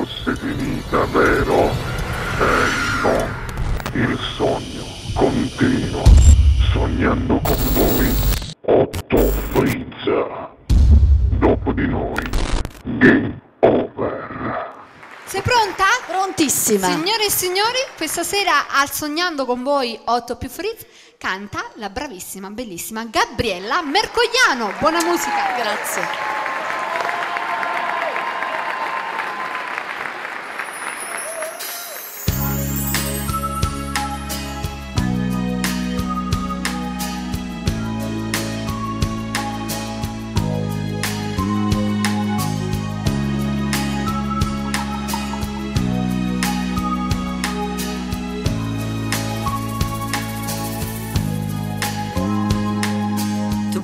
fosse finita, vero? No, il sogno continua, sognando con voi, Otto Frizza. Dopo di noi, game over. Sei pronta? Prontissima. Signore e signori, questa sera al Sognando con voi 8 più Frizz canta la bravissima, bellissima Gabriella Mercogliano. Buona musica. Grazie.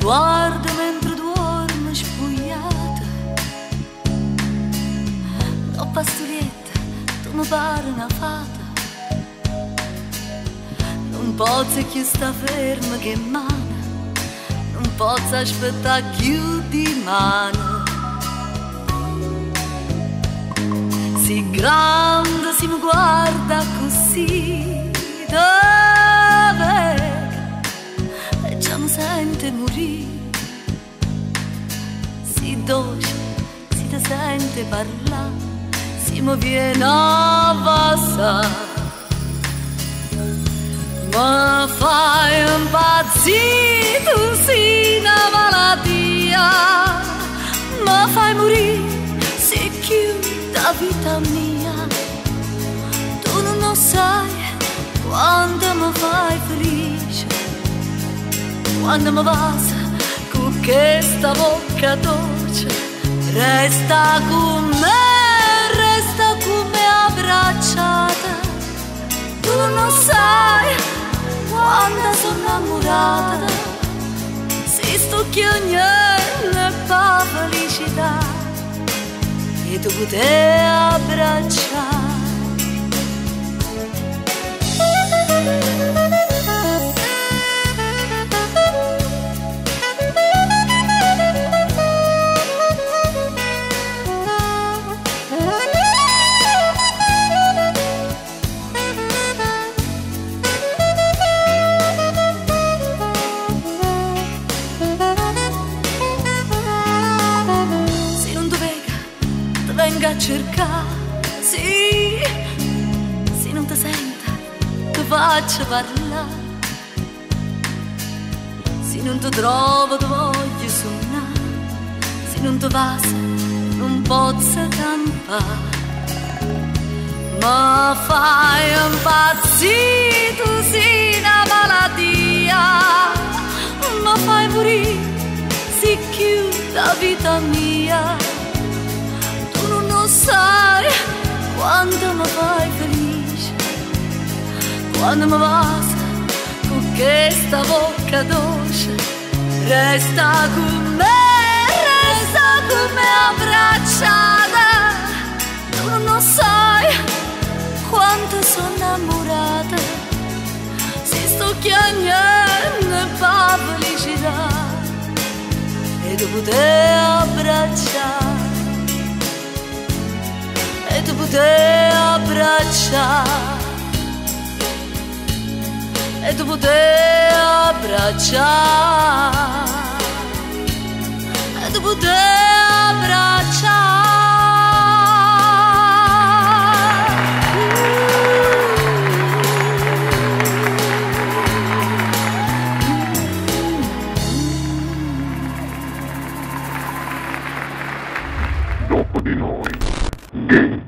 Guardo mentre dormo spugliata, ho pastorietta, tu mi pare una fata. Non posso più sta ferma che mana, non posso aspettare più di mano. Si grande si mi guarda così, dove e già mi sente morire. Si dolce, si ti sente parlare, si mi viene a passare. Mi fai impazzire, tu sei una malattia, mi fai morire, sei più da vita mia. Tu non lo sai quando mi fai felice, quando mi basta con questa bocca dolce, resta con me abbracciata. Tu non sai quando sono innamorata, se sto chiagnando per felicità e tu potevi abbracciare. Venga a cercare, sì, se non ti senta ti faccio parlare, se non ti trovo ti voglio suonare, se non ti passa non posso campare. Ma fai impazzire, tu sei una malattia, ma fai morire, si chiude la vita mia. Sai quando mi fai felice, quando mi basta con questa bocca dolce, resta con me abbracciata. Tu non sai quanto sono innamorata, se sto chiagnando per felicità e tu potevi abbracciare. E tu potevi abbracciare, e tu potevi abbracciare, e tu potevi abbracciare. Dopo di noi, game